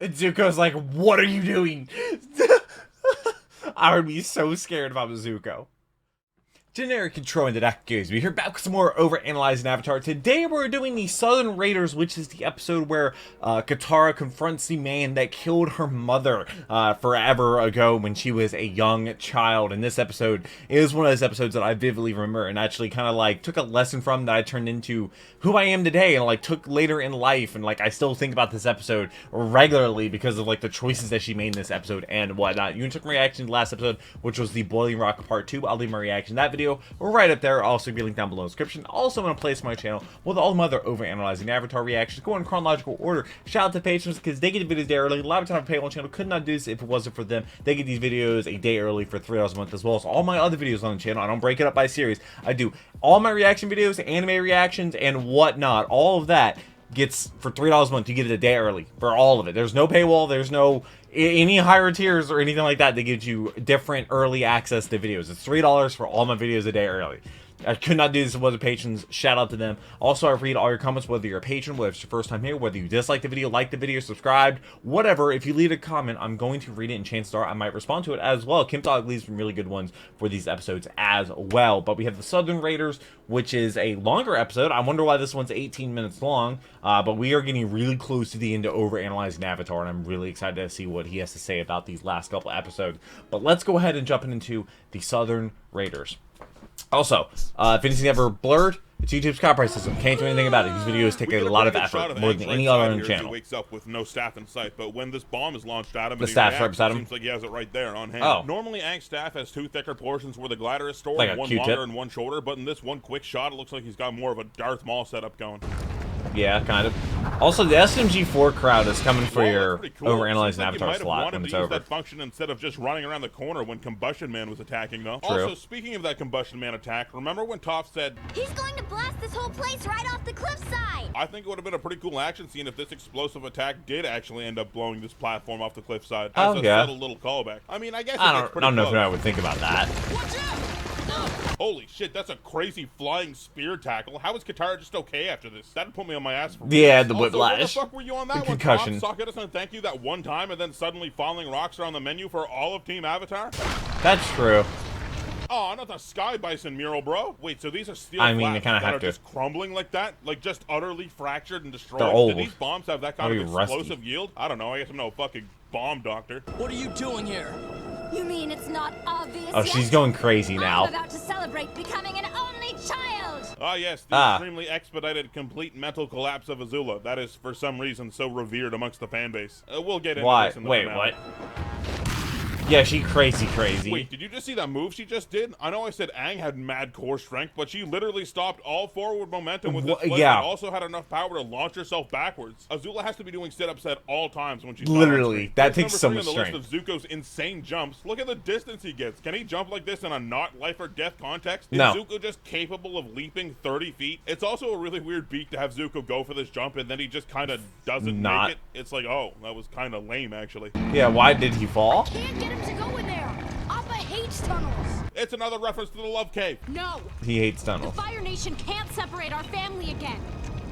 And Zuko's like, what are you doing? I would be so scared if I was Zuko. Generic intro into that goes. We're here back with some more Overanalyzing Avatar. Today we're doing the Southern Raiders, which is the episode where Katara confronts the man that killed her mother forever ago when she was a young child. And this episode is one of those episodes that I vividly remember and actually kind of like took a lesson from that I turned into who I am today and like took later in life. And like I still think about this episode regularly because of like the choices that she made in this episode and whatnot. You took my reaction to the last episode, which was the Boiling Rock Part 2. I'll leave my reaction to that video right up there. I'll also be linked down below in the description. Also, I'm going to place my channel with all the other Overanalyzing Avatar reactions. Go in chronological order. Shout out to patrons because they get the videos day early. A lot of time on Patreon channel could not do this if it wasn't for them. They get these videos a day early for $3 a month, as well as all my other videos on the channel. I don't break it up by series. I do all my reaction videos, anime reactions, and whatnot. All of that gets for $3 a month. You get it a day early for all of it. There's no paywall. There's no any higher tiers or anything like that. They give you different early access to videos. It's $3 for all my videos a day early. I could not do this with other patrons. Shout out to them. Also, I read all your comments, whether you're a patron, whether it's your first time here, whether you dislike the video, like the video, subscribed, whatever. If you leave a comment, I'm going to read it, and chances are I might respond to it as well. Kim Dog leaves some really good ones for these episodes as well. But we have the Southern Raiders, which is a longer episode. I wonder why this one's 18 minutes long. But we are getting really close to the end of Overanalyzing Avatar, and I'm really excited to see what he has to say about these last couple episodes. But let's go ahead and jump into the Southern Raiders. Also, if anything ever blurred, it's YouTube's copyright system. Can't do anything about it. These videos take a lot of effort, more than any other on the channel. He wakes up with no staff in sight, but when this bomb is launched at him, the staff's right beside him. Seems like he has it right there on hand. Oh. Normally, Aang's staff has two thicker portions where the glider is stored, like one longer and one shorter. But in this one quick shot, it looks like he's got more of a Darth Maul setup going. Yeah, kind of. Also, the SMG4 crowd is coming for your cool. Overanalyzing Avatar slot when it's over. That function instead of just running around the corner when Combustion Man was attacking, though. True. Also, speaking of that Combustion Man attack, remember when Toph said, "He's going to blast this whole place right off the cliffside"? I think it would have been a pretty cool action scene if this explosive attack did actually end up blowing this platform off the cliffside. As a subtle little callback. I mean, I guess I don't know if I would think about that. Watch out! Holy shit, that's a crazy flying spear tackle. How is Katara just okay after this? That'd put me on my ass for yeah, the whiplash. whiplash. Where the fuck were you on that the one, concussion. Tom? Sock us and thank you that one time and then suddenly falling rocks are on the menu for all of Team Avatar? That's true. Oh, not the Sky Bison mural, bro. Wait, so these are steel they kind of have to. Just crumbling like that? Like just utterly fractured and destroyed? They're old. Do these bombs have that kind of explosive rusty. yield? I don't know. I guess I'm no fucking bomb doctor. What are you doing here? You mean it's not obvious Oh, yet? she's going crazy now. I'm about to celebrate becoming an only child. Ah, yes, the extremely expedited, complete mental collapse of Azula. That is, for some reason, so revered amongst the fan base. We'll get into this in the finale. What? Yeah, she crazy. Wait, did you just see that move she just did? I know I said Aang had mad core strength, but she literally stopped all forward momentum with this flip and also had enough power to launch herself backwards. Azula has to be doing sit-ups at all times when she's literally. That takes so much strength. On the strength. list of Zuko's insane jumps, look at the distance he gets. Can he jump like this in a not life or death context? No. Is Zuko just capable of leaping 30 feet? It's also a really weird beat to have Zuko go for this jump and then he just kind of doesn't make it. It's like, oh, that was kind of lame, actually. Yeah, why did he fall? Can't get him to go in there. Appa hates tunnels. It's another reference to the Love Cave. No. He hates tunnels. The Fire Nation can't separate our family again.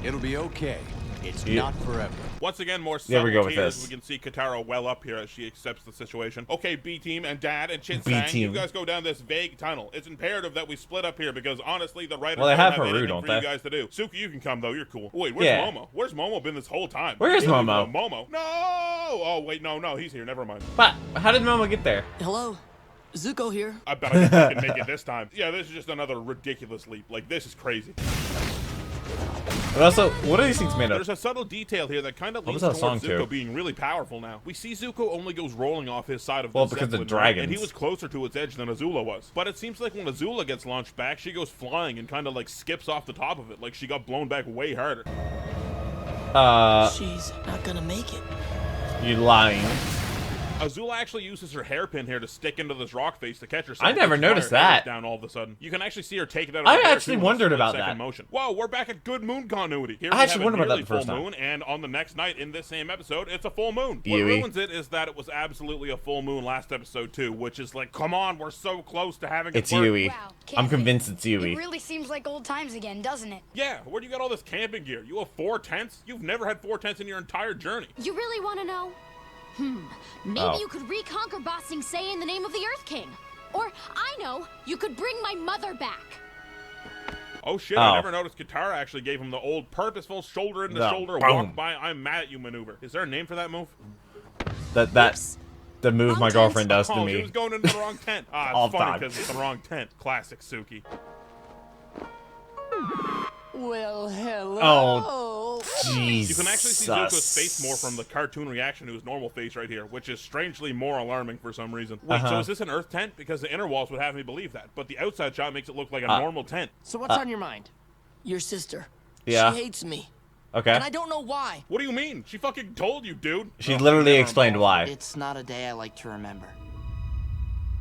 It'll be okay. It's not forever. Once again, more there we go subtle with tears. this. We can see Katara well up here as she accepts the situation. Okay, B-Team and Dad and Chin-Sang, you guys go down this vague tunnel. It's imperative that we split up here because honestly, the writers they have Haru, don't for they? you guys to do. Suki, you can come though. You're cool. Wait, where's Momo? Where's Momo been this whole time? Where's Momo? Momo? No! Oh wait, no, he's here. Never mind. But how did Momo get there? Hello, Zuko here. I bet I can make it this time. Yeah, this is just another ridiculous leap. Like this is crazy. But also, what are these things made of? There's a subtle detail here that kind of leads that towards song Zuko to? being really powerful now. We see Zuko only goes rolling off his side of the Well, because Zeppelin, of dragons. and he was closer to its edge than Azula was. But it seems like when Azula gets launched back, she goes flying and kind of like skips off the top of it, like she got blown back way harder. She's not gonna make it. You lying. Azula actually uses her hairpin here to stick into this rock face to catch herself. I never noticed that. Down all of a sudden. You can actually see her take it out of I her hair, actually too, wondered in a about split-second that. motion. Whoa, we're back at good moon continuity. Here I we actually have a wondered about that nearly the first full time. moon, and on the next night in this same episode, it's a full moon. What Yui. ruins it is that it was absolutely a full moon last episode too, which is like, come on, we're so close to having It's work. Yui. Wow, I'm camping. convinced it's Yui. It really seems like old times again, doesn't it? Yeah, where do you got all this camping gear? You have 4 tents? You've never had 4 tents in your entire journey. You really want to know? Maybe you could reconquer Ba Sing Se in the name of the Earth King. Or, I know, you could bring my mother back. Oh shit, I never noticed Katara actually gave him the old purposeful shoulder-to-shoulder walk by I'm mad at you maneuver. Is there a name for that move? That's the move Wrong my tent. girlfriend does to Oh, me. she was going into the wrong tent. All It's funny time. because it's the wrong tent. Classic Suki. Well, hello. Oh, jeez. You can actually see Zuko's face more from the cartoon reaction to his normal face right here, which is strangely more alarming for some reason. Wait, so is this an Earth tent? Because the inner walls would have me believe that, but the outside shot makes it look like a normal tent. So what's on your mind? Your sister. Yeah. She hates me. Okay. And I don't know why. What do you mean? She fucking told you, dude. She literally never explained mind. why. It's not a day I like to remember.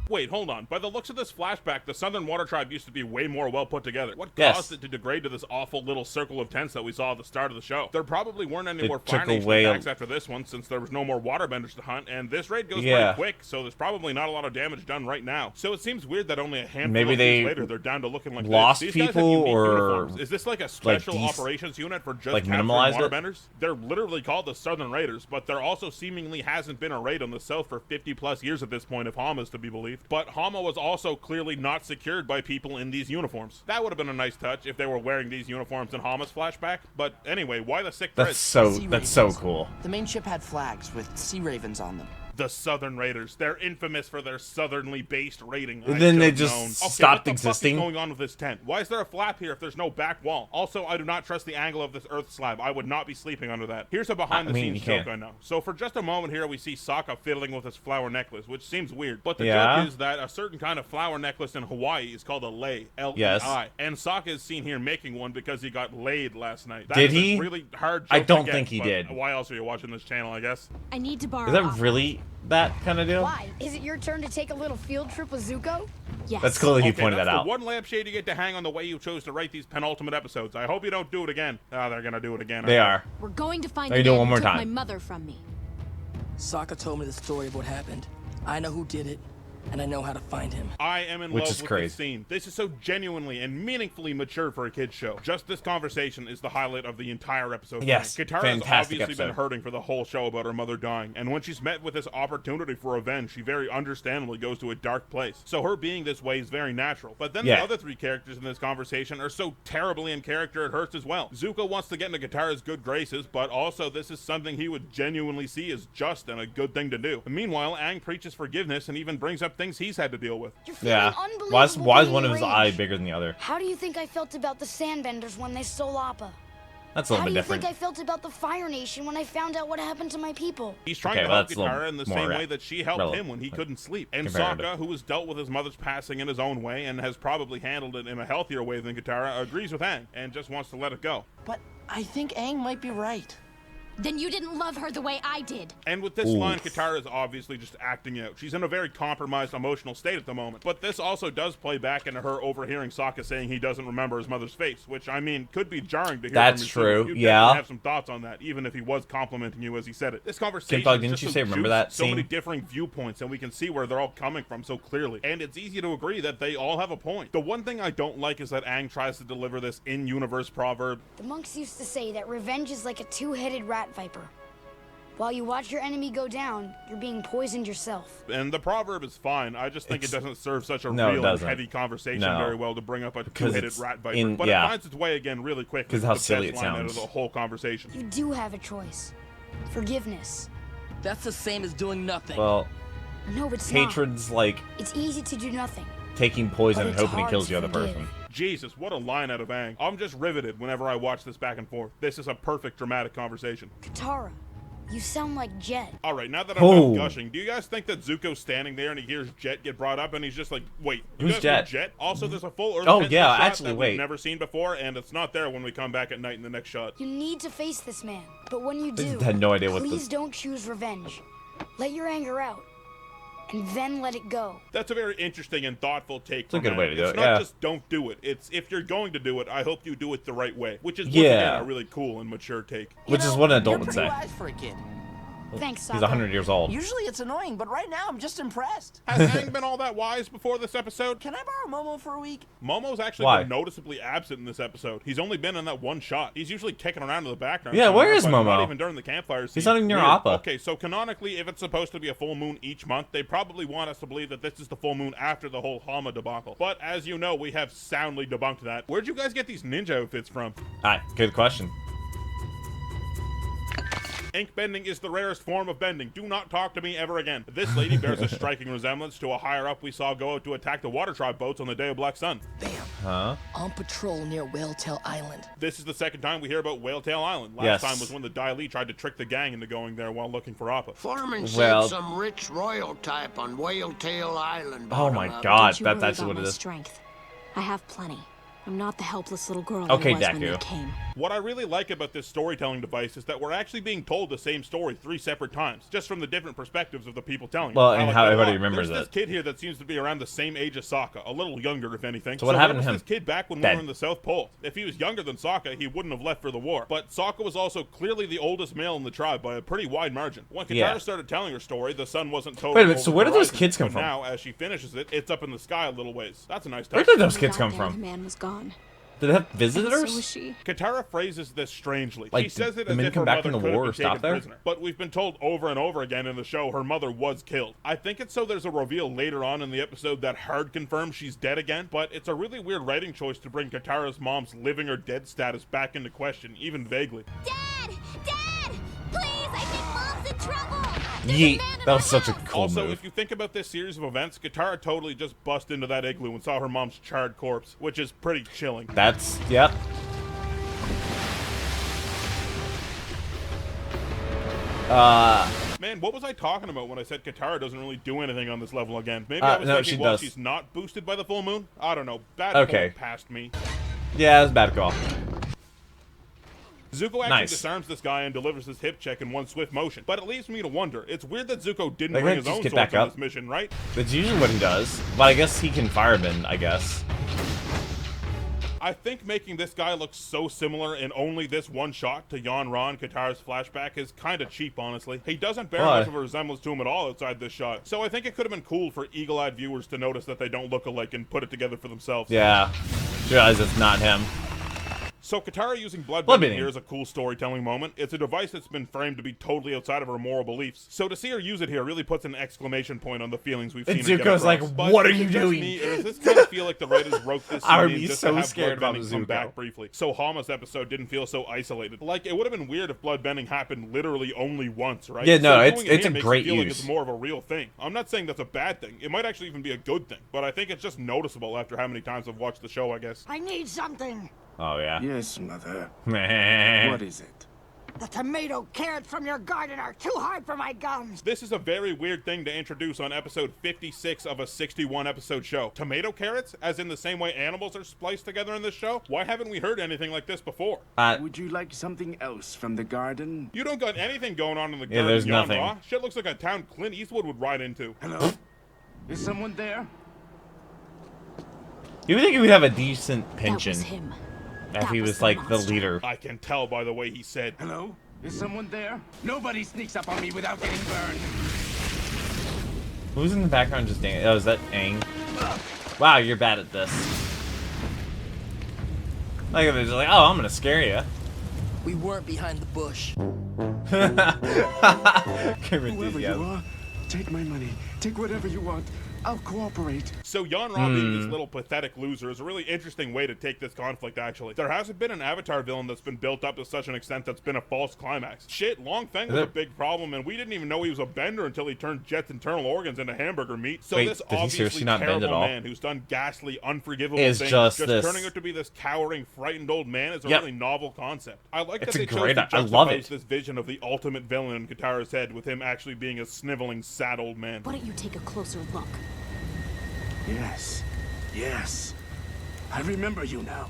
Wait, hold on. By the looks of this flashback, the Southern Water Tribe used to be way more well put together. What caused it to degrade to this awful little circle of tents that we saw at the start of the show? There probably weren't any more Fire Nation attacks after this one, since there was no more waterbenders to hunt, and this raid goes pretty quick, so there's probably not a lot of damage done right now. So it seems weird that only a handful of years later they're down to looking like lost this. These guys have people unique or uniforms. Is this like a special operations unit for just capturing waterbenders? They're literally called the Southern Raiders, but there also seemingly hasn't been a raid on the South for 50 plus years at this point, if Hama is to be believed. But Hama was also clearly not secured by people in these uniforms. That would have been a nice touch if they were wearing these uniforms in Hama's flashback. But anyway, why the sick thread? That's so cool. The main ship had flags with sea ravens on them. The Southern Raiders. They're infamous for their southernly based raiding. And then they just stopped existing. What the fuck is going on with this tent? Why is there a flap here if there's no back wall? Also, I do not trust the angle of this earth slab. I would not be sleeping under that. Here's a behind-the-scenes joke I know. So for just a moment here, we see Sokka fiddling with his flower necklace, which seems weird. But the joke is that a certain kind of flower necklace in Hawaii is called a lei, L-E-I. And Sokka is seen here making one because he got laid last night. That did is he? A really hard joke I don't to get, think he did. Why else are you watching this channel, I guess? I need to borrow. Is that really that kind of deal? Why? Is it your turn to take a little field trip with Zuko? Yes. That's cool that he pointed that out. The one lampshade you get to hang on the way you chose to write these penultimate episodes. I hope you don't do it again. Oh, they're gonna do it again. They are. We're going to find Are you doing the one man more who took time? my mother from me. Sokka told me the story of what happened. I know who did it, and I know how to find him. I am in love with this scene. This is so genuinely and meaningfully mature for a kid's show. Just this conversation is the highlight of the entire episode. Yes, Katara has obviously been hurting for the whole show about her mother dying, and when she's met with this opportunity for revenge, she very understandably goes to a dark place. So her being this way is very natural. But then the other three characters in this conversation are so terribly in character it hurts as well. Zuko wants to get into Katara's good graces, but also this is something he would genuinely see as just and a good thing to do. Meanwhile, Aang preaches forgiveness and even brings up things he's had to deal with. Yeah. Why is one of his eye bigger than the other? How do you think I felt about the Sandbenders when they stole Appa? That's a little bit different. How do you think I felt about the Fire Nation when I found out what happened to my people? He's trying to help Katara in the same way that she helped him when he couldn't sleep. And Sokka, who has dealt with his mother's passing in his own way and has probably handled it in a healthier way than Katara, agrees with Aang and just wants to let it go. But I think Aang might be right. Then you didn't love her the way I did. And with this line, Katara is obviously just acting out. She's in a very compromised emotional state at the moment. But this also does play back into her overhearing Sokka saying he doesn't remember his mother's face, which, I mean, could be jarring to hear. That's from true, You'd yeah. have some thoughts on that, even if he was complimenting you as he said it. This conversation didn't you say remember that so scene? many differing viewpoints, and we can see where they're all coming from so clearly. And it's easy to agree that they all have a point. The one thing I don't like is that Aang tries to deliver this in-universe proverb. The monks used to say that revenge is like a two-headed rat viper. While you watch your enemy go down, you're being poisoned yourself. And the proverb is fine. I just think it doesn't serve such a real and heavy conversation very well to bring up a two-headed rat viper. But it finds its way again really quick. Because how silly it sounds. Out of sounds. the whole conversation. You do have a choice. Forgiveness. That's the same as doing nothing. Well, no, it's hatred's not. like it's easy to do nothing. Taking poison and it's hoping it hard kills to the other forgive. person. Jesus, what a line out of Aang. I'm just riveted whenever I watch this back and forth. This is a perfect dramatic conversation. Katara, you sound like Jet. All right, now that I'm done gushing, do you guys think that Zuko's standing there and he hears Jet get brought up and he's just like, wait, who's Jet? Jet? Also, there's a full Earth shot actually, that wait. we've never seen before, and it's not there when we come back at night in the next shot. You need to face this man, but when you do, I had no idea what please don't choose revenge. Let your anger out, and then let it go. That's a very interesting and thoughtful take. It's a good way to do it, It's not just don't do it. It's if you're going to do it, I hope you do it the right way, which is once again a really cool and mature take. Which is what an adult would you're say. pretty wise for a kid. Thanks, Sokka. He's 100 years old. Usually it's annoying, but right now I'm just impressed. Has Aang been all that wise before this episode? Can I borrow Momo for a week? Momo's actually Why? been noticeably absent in this episode. He's only been in that one shot. He's usually kicking around in the background. Yeah, where is but Momo? Not even during the campfire scene. He's not even near Weird. Appa. Okay, so canonically, if it's supposed to be a full moon each month, they probably want us to believe that this is the full moon after the whole Hama debacle. But as you know, we have soundly debunked that. Where'd you guys get these ninja outfits from? Alright, good question. Ink bending is the rarest form of bending. Do not talk to me ever again. This lady bears a striking resemblance to a higher up we saw go out to attack the Water Tribe boats on the Day of Black Sun. Bam. Huh? On patrol near Whaletail Island. This is the second time we hear about Whaletail Island. Last Yes. time was when the Dai Li tried to trick the gang into going there while looking for Appa. Foreman said Well- some rich royal type on Whaletail Island. Oh brought my him up. god, Don't you that's worry actually about what it my is. strength. I have plenty. I'm not the helpless little girl Okay, I was when they Deku. came. What I really like about this storytelling device is that we're actually being told the same story 3 separate times, just from the different perspectives of the people telling Well, it. I and like how that a everybody lot. remembers There's this it. kid here that seems to be around the same age as Sokka, a little younger if anything. So what happened where to was him? this kid back when we Dead. were in the South Pole? If he was younger than Sokka, he wouldn't have left for the war. But Sokka was also clearly the oldest male in the tribe by a pretty wide margin. When Katara Yeah. started telling her story, the sun wasn't totally Wait a minute, over so the where did those horizon. kids come But from? Now, as she finishes it, it's up in the sky a little ways. That's a nice touch. Where did those When kids I got come there, from? The man was gone. Did they have And so was visitors? she. Katara phrases this strangely. Like, she says did it the as men if come her back mother from the could have war been or stop taken there? prisoner. But we've been told over and over again in the show her mother was killed. I think it's so there's a reveal later on in the episode that hard confirms she's dead again, but it's a really weird writing choice to bring Katara's mom's living or dead status back into question, even vaguely. Dad! Dad! Please, I think Mom's in trouble! There's a Yeet. man in That was our such a house. cool Also, move. if you think about this series of events, Katara totally just bust into that igloo and saw her mom's charred corpse, which is pretty chilling. That's, yep. Man, what was I talking about when I said Katara doesn't really do anything on this level again? Maybe I was no, thinking, she well, does. she's not boosted by the full moon? I don't know. That Okay. point passed me. Yeah, it was a bad call. Zuko actually Nice. disarms this guy and delivers his hip check in one swift motion. But it leaves me to wonder. It's weird that Zuko didn't Like, bring let's his just own get swords back on up. this mission, right? That's usually what he does. But I guess he can firebend, I guess. I think making this guy look so similar in only this one shot to Yon Ra and Katara's flashback is kind of cheap, honestly. He doesn't bear Why? much of a resemblance to him at all outside this shot. So I think it could have been cool for eagle-eyed viewers to notice that they don't look alike and put it together for themselves. Yeah. Realize it's not him. So Katara using bloodbending Bloodbending. here is a cool storytelling moment. It's a device that's been framed to be totally outside of her moral beliefs. So to see her use it here really puts an exclamation point on the feelings we've seen And her get Zuko's like, across. But "What are is you it just doing?" me, or does this kind of feel like the writers wrote this I would scene in be just so to have scared about bloodbending come Zuko. back briefly? So Hama's episode didn't feel so isolated. Like, it would have been weird if bloodbending happened literally only once, right? Yeah, no, So it's- doing it it's here a makes great it feel like use. it's more of a real thing. I'm not saying that's a bad thing. It might actually even be a good thing. But I think it's just noticeable after how many times I've watched the show, I guess. I need something. Oh, yeah. Yes, Mother. Meh. What is it? The tomato carrots from your garden are too hard for my gums. This is a very weird thing to introduce on episode 56 of a 61 episode show. Tomato carrots? As in the same way animals are spliced together in this show? Why haven't we heard anything like this before? Would you like something else from the garden? You don't got anything going on in the Yeah, garden, there's Yon nothing. Ra. Shit looks like a town Clint Eastwood would ride into. Hello? Is someone there? You would think he would have a decent That pension was him. if That he was was the like the monster. leader. I can tell by the way he said. Hello? Is someone there? Nobody sneaks up on me without getting burned. Who's in the background just dancing? Oh, is that Aang? Wow, you're bad at this. Like, they're just like, oh, I'm gonna scare you. We weren't behind the bush. Whoever you are, take my money. Take whatever you want. I'll cooperate. So Yon Ra being this little pathetic loser is a really interesting way to take this conflict, actually. There hasn't been an Avatar villain that's been built up to such an extent that's been a false climax. Shit, Long Feng was a big problem, and we didn't even know he was a bender until he turned Jet's internal organs into hamburger meat. So Wait, this did he seriously obviously not bend at terrible all? man who's done ghastly, unforgivable Is things, just this- turning out to be this cowering, frightened old man is a Yep. really novel concept. I like It's that a they chose great- to I love juxtapose it. this vision of the ultimate villain in Katara's head with him actually being a sniveling, sad old man. Why don't you take a closer look? Yes. Yes. I remember you now.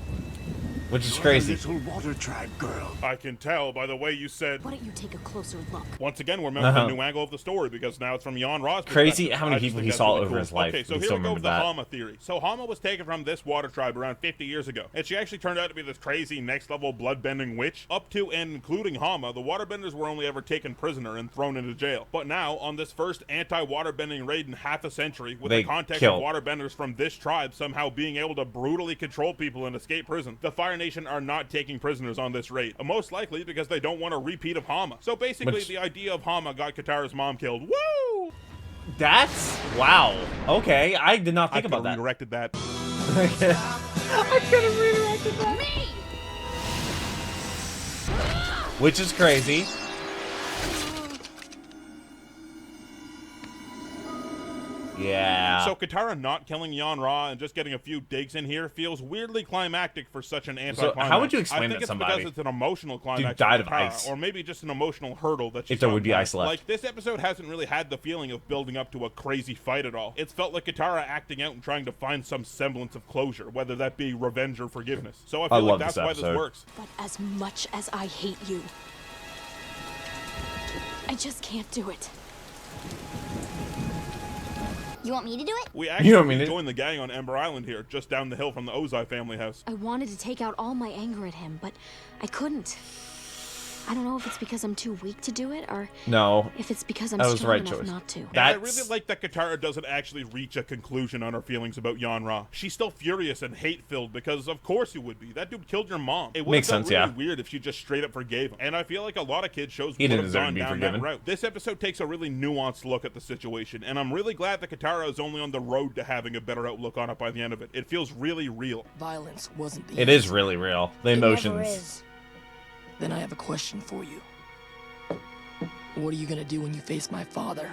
Which is You're crazy. the little water tribe girl. I can tell by the way you said. Why don't you take a closer look? Once again, we're moving to a new angle of the story because now it's from Jan Ra's Crazy perspective. how many I just people think he that's saw really over cool. his life. Okay, so We here still we go remember with the that. Hama theory. So Hama was taken from this water tribe around 50 years ago, and she actually turned out to be this crazy next-level blood-bending witch. Up to and including Hama, the waterbenders were only ever taken prisoner and thrown into jail. But now, on this first anti-waterbending raid in half a century, with the context of waterbenders from this tribe somehow being able to brutally control people and escape prison, the Fire Nation are not taking prisoners on this raid. Most likely because they don't want a repeat of Hama. So basically, the idea of Hama got Katara's mom killed. Woo! That's wow. Okay, I did not think about that. Redirected that. I could have redirected that. Me! Which is crazy. Yeah. So Katara not killing Jan Ra and just getting a few digs in here feels weirdly climactic for such an anticlimax. So how would you explain that to somebody? I think it's because it's an emotional climax. Dude died for of Katara, ice. or maybe just an emotional hurdle that she if there would be ice left. Like, this episode hasn't really had the feeling of building up to a crazy fight at all. It's felt like Katara acting out and trying to find some semblance of closure, whether that be revenge or forgiveness. So I feel like that's why this works. But as much as I hate you, I just can't do it. You want me to do it? We actually joined the gang on Ember Island here, just down the hill from the Ozai family house. I wanted to take out all my anger at him, but I couldn't. I don't know if it's because I'm too weak to do it, or if it's because I'm strong enough not to. And I really like that Katara doesn't actually reach a conclusion on her feelings about Jan Ra. She's still furious and hate-filled because of course you would be. That dude killed your mom. It would have felt really weird if she just straight up forgave him. And I feel like a lot of kids shows would have gone down that route. This episode takes a really nuanced look at the situation, and I'm really glad that Katara is only on the road to having a better outlook on it by the end of it. It feels really real. Violence wasn't the It is really real. The emotions. Never is. Then I have a question for you. What are you gonna do when you face my father?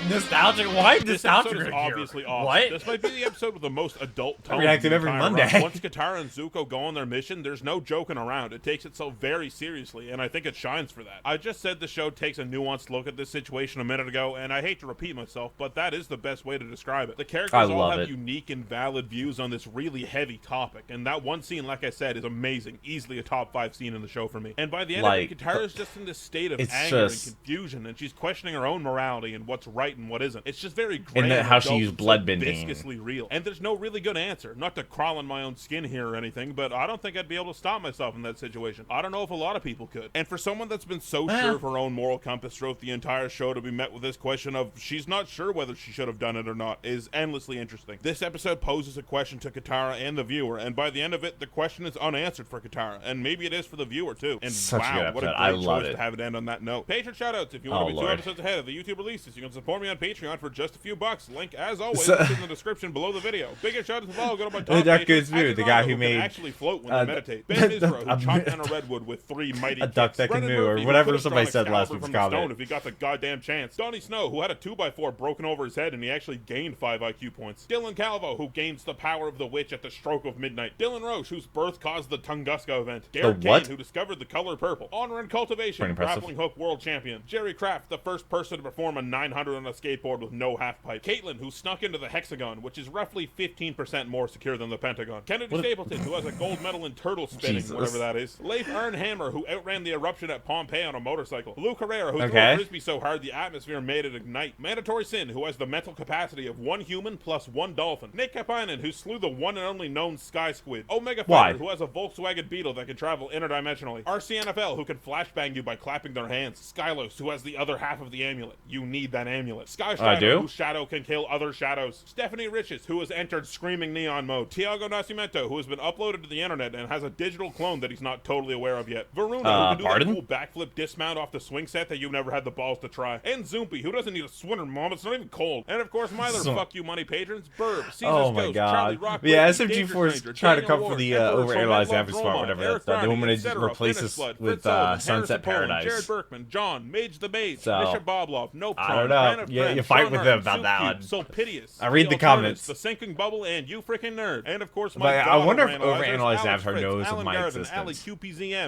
Nostalgic? Why this nostalgic? Episode is obviously awesome. What? This might be the episode with the most adult tone. Reactive every Monday. Once Katara and Zuko go on their mission, there's no joking around. It takes itself very seriously, and I think it shines for that. I just said the show takes a nuanced look at this situation a minute ago, and I hate to repeat myself, but that is the best way to describe it. The characters all have unique and valid views on this really heavy topic, and that one scene, like I said, is amazing. Easily a top 5 scene in the show for me. And by the end of it, Katara's just in this state of anger and confusion, and she's questioning her own morality and what's right and what isn't. It's just very grand and how she used blood bending. Viscously real. And there's no really good answer. Not to crawl in my own skin here or anything, but I don't think I'd be able to stop myself in that situation. I don't know if a lot of people could. And for someone that's been so sure of her own moral compass throughout the entire show, to be met with this question of she's not sure whether she should have done it or not is endlessly interesting. This episode poses a question to Katara and the viewer, and by the end of it, the question is unanswered for Katara, and maybe it is for the viewer too. And wow, what a great choice to have it end on that note. Patron shoutouts if you want to be 2 episodes ahead of the YouTube releases. You can support me on Patreon for just a few bucks. Link as always in the description below the video. Biggest shout out to all. Go to my top Greensboro, the guy who made actually float when they meditate. Ben Misro, who chopped down a redwood with 3 mighty a duck that can move, or whatever somebody said last week's comment. If he got the goddamn chance. Donnie Snow, who had a 2x4 broken over his head and he actually gained 5 IQ points. Dylan Calvo, who gains the power of the witch at the stroke of midnight. Dylan Roche, whose birth caused the Tunguska event. Garrett Kane, who discovered the color purple. Honor and Cultivation, grappling hook world champion. Jerry Kraft, the first person to perform a 900 on a skateboard with no half pipe. Caitlin, who snuck into the hexagon, which is roughly 15% more secure than the pentagon. Kennedy Stapleton, who has a gold medal in turtle spinning, whatever that is. Leif Ernhammer, who outran the eruption at Pompeii on a motorcycle. Luke Herrera, who threw a frisbee so hard the atmosphere made it ignite. Mandatory Sin, who has the mental capacity of 1 human plus 1 dolphin. Nick Kapainen, who slew the one and only known sky squid. Omega Fighter, who has a Volkswagen Beetle that can travel interdimensionally. RCNFL, who can flashbang you by clapping their hands. Skylos, who has the other half of the amulet. You need that amulet. Sky Strider, whose shadow can kill other shadows. Stephanie Riches, who has entered Screaming Neon mode. Tiago Nascimento, who has been uploaded to the internet and has a digital clone that he's not totally aware of yet. Varuna, who can do that cool backflip dismount off the swing set that you've never had the balls to try. And Zoopy, who doesn't need a swimmer, mom, it's not even cold. And of course, my other fuck you money patrons, Burb, Caesar's Ghost, Charlie Rock, SMG4's trying to come for the Overanalyzing after spot, whatever that's done. They want me to replace this with Sunset Paradise. Jared Berkman, John, Mage the Mage, So, Bishop Boblov, Nope, I don't know. you fight with them about that one. So piteous. I read the comments. The sinking bubble and you freaking nerd. And of course, I wonder if Overanalyzing Avatar knows of my existence.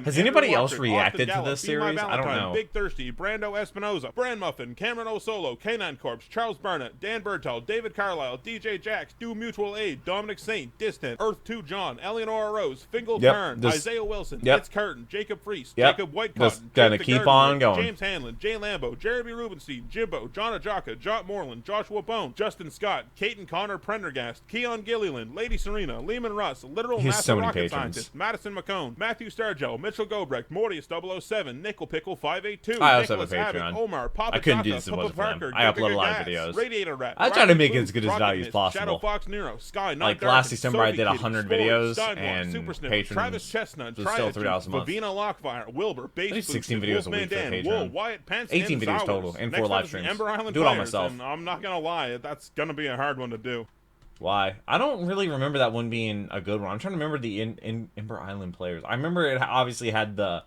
Has anybody else reacted to this series? I don't know. Big Thirsty, Brando Espinoza, Brand Muffin, Cameron O'Solo, Canine Corpse, Charles Burnett, Dan Bertel, David Carlisle, DJ Jax, Do Mutual Aid, Dominic Saint, Distant, Earth 2 John, Eleanor Rose, Fingal Kern, Isaiah Wilson, It's Curtin, Jacob Fries, Jacob Whitecotton, just gonna keep on going. James Hanlon, Jay Lambo, Jeremy Rubenstein, Jimbo, John Ajaka, Jot Moreland, Joshua Bone, Justin Scott, Caton Connor Prendergast, Keon Gilliland, Lady Serena, Lehman Russ, Literal Master Rocket Scientist, Madison McCone, Matthew Stargell, Mitchell Gobrecht, Mortius 007, Nickel Pickle 582, I also Nicholas have a Patreon. Abbott, Omar, Papa I couldn't do Jata, this if it Papa wasn't for them. Parker, I upload a lot of videos. Radiator Rat, I try to make it as good as value as possible. Shadow Fox Nero, Sky, like last December I did 100 videos and patrons Travis Chestnut, was still $3 a month. Vavina Lockfire, Wilbur, Base 16 videos a week for Dan, Patreon. Wool, Wyatt Pence, 18 videos total and 4 live streams. Do it all myself. And I'm not gonna lie, that's gonna be a hard one to do. Why? I don't really remember that one being a good one. I'm trying to remember the Ember Island players. I remember it obviously had the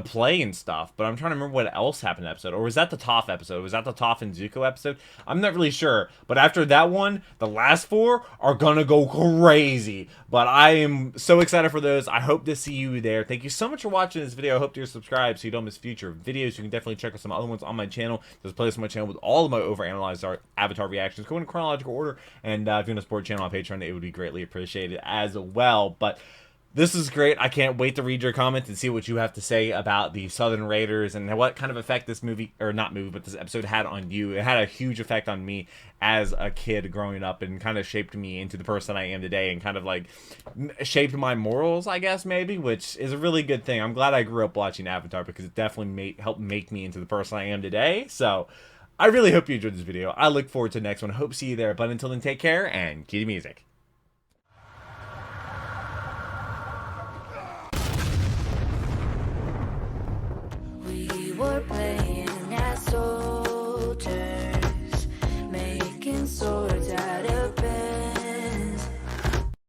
play and stuff, but I'm trying to remember what else happened in that episode. Or was that the Toph episode? Was that the Toph and Zuko episode? I'm not really sure. But after that one, the last 4 are gonna go crazy. But I am so excited for those. I hope to see you there. Thank you so much for watching this video. I hope you're subscribed so you don't miss future videos. You can definitely check out some other ones on my channel. There's a playlist on my channel with all of my overanalyzed Avatar reactions. Go in chronological order. And if you want to support the channel on Patreon, it would be greatly appreciated as well. But this is great. I can't wait to read your comments and see what you have to say about the Southern Raiders and what kind of effect this movie, or not movie, but this episode had on you. It had a huge effect on me as a kid growing up and kind of shaped me into the person I am today and kind of like shaped my morals, I guess, maybe, which is a really good thing. I'm glad I grew up watching Avatar because it definitely helped make me into the person I am today. So I really hope you enjoyed this video. I look forward to the next one. I hope to see you there. But until then, take care and cue the music.